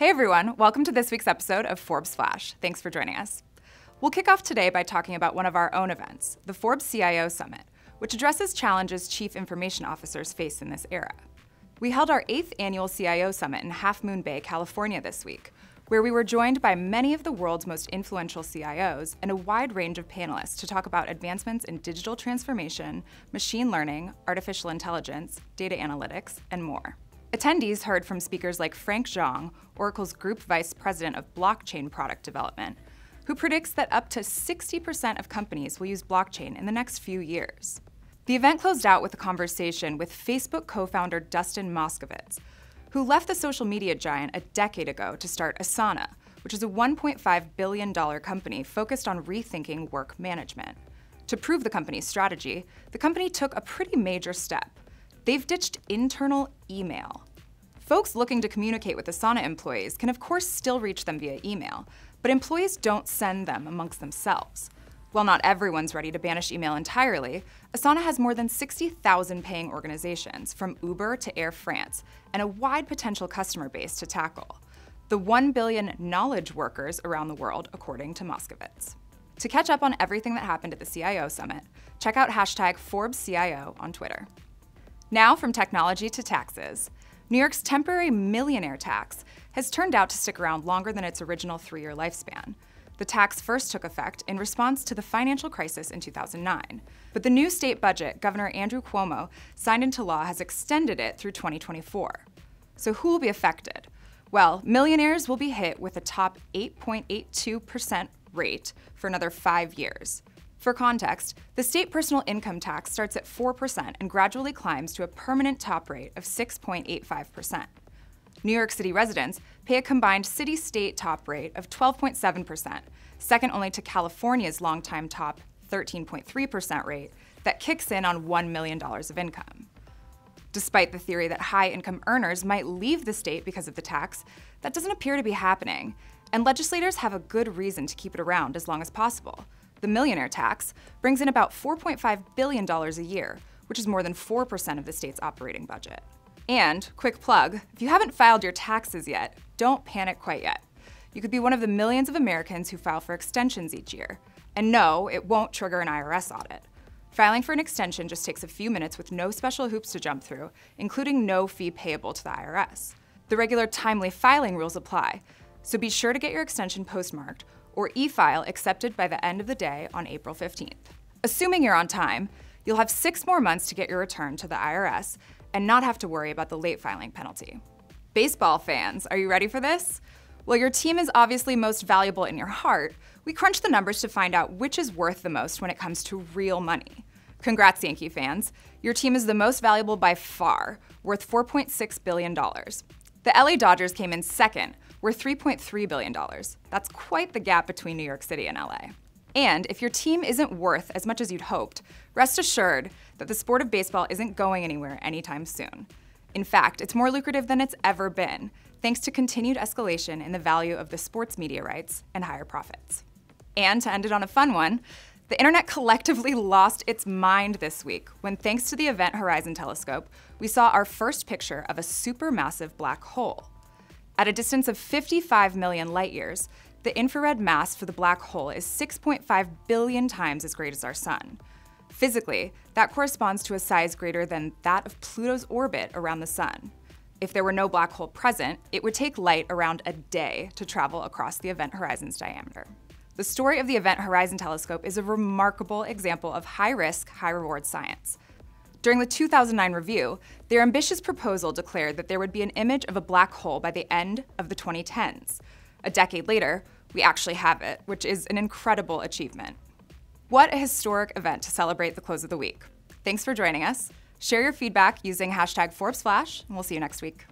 Hey everyone, welcome to this week's episode of Forbes Flash. Thanks for joining us. We'll kick off today by talking about one of our own events, the Forbes CIO Summit, which addresses challenges chief information officers face in this era. We held our 8th annual CIO Summit in Half Moon Bay, California this week, where we were joined by many of the world's most influential CIOs and a wide range of panelists to talk about advancements in digital transformation, machine learning, artificial intelligence, data analytics, and more. Attendees heard from speakers like Frank Zhang, Oracle's Group Vice President of Blockchain Product Development, who predicts that up to 60% of companies will use blockchain in the next few years. The event closed out with a conversation with Facebook co-founder Dustin Moskovitz, who left the social media giant a decade ago to start Asana, which is a $1.5 billion company focused on rethinking work management. To prove the company's strategy, the company took a pretty major step. They've ditched internal email. Folks looking to communicate with Asana employees can of course still reach them via email, but employees don't send them amongst themselves. While not everyone's ready to banish email entirely, Asana has more than 60,000 paying organizations, from Uber to Air France, and a wide potential customer base to tackle. The 1 billion knowledge workers around the world, according to Moskovitz. To catch up on everything that happened at the CIO Summit, check out #ForbesCIO on Twitter. Now from technology to taxes. New York's temporary Millionaire Tax has turned out to stick around longer than its original 3-year lifespan. The tax first took effect in response to the financial crisis in 2009. But the new state budget Governor Andrew Cuomo signed into law has extended it through 2024. So who will be affected? Well, millionaires will be hit with a top 8.82% rate for another 5 years. For context, the state personal income tax starts at 4% and gradually climbs to a permanent top rate of 6.85%. New York City residents pay a combined city-state top rate of 12.7%, second only to California's longtime top 13.3% rate that kicks in on $1 million of income. Despite the theory that high-income earners might leave the state because of the tax, that doesn't appear to be happening, and legislators have a good reason to keep it around as long as possible. The Millionaire Tax brings in about $4.5 billion a year, which is more than 4% of the state's operating budget. And, quick plug, if you haven't filed your taxes yet, don't panic quite yet. You could be one of the millions of Americans who file for extensions each year. And no, it won't trigger an IRS audit. Filing for an extension just takes a few minutes with no special hoops to jump through, including no fee payable to the IRS. The regular timely filing rules apply, so be sure to get your extension postmarked or e-file accepted by the end of the day on April 15th. Assuming you're on time, you'll have 6 more months to get your return to the IRS and not have to worry about the late filing penalty. Baseball fans, are you ready for this? While your team is obviously most valuable in your heart, we crunched the numbers to find out which is worth the most when it comes to real money. Congrats, Yankee fans. Your team is the most valuable by far, worth $4.6 billion. The LA Dodgers came in second, worth $3.3 billion. That's quite the gap between New York City and LA. And if your team isn't worth as much as you'd hoped, rest assured that the sport of baseball isn't going anywhere anytime soon. In fact, it's more lucrative than it's ever been, thanks to continued escalation in the value of the sports media rights and higher profits. And to end it on a fun one, the internet collectively lost its mind this week when, thanks to the Event Horizon Telescope, we saw our first picture of a supermassive black hole. At a distance of 55 million light years, the infrared mass for the black hole is 6.5 billion times as great as our sun. Physically, that corresponds to a size greater than that of Pluto's orbit around the sun. If there were no black hole present, it would take light around a day to travel across the event horizon's diameter. The story of the Event Horizon Telescope is a remarkable example of high-risk, high-reward science. During the 2009 review, their ambitious proposal declared that there would be an image of a black hole by the end of the 2010s. A decade later, we actually have it, which is an incredible achievement. What a historic event to celebrate the close of the week. Thanks for joining us. Share your feedback using #ForbesFlash, and we'll see you next week.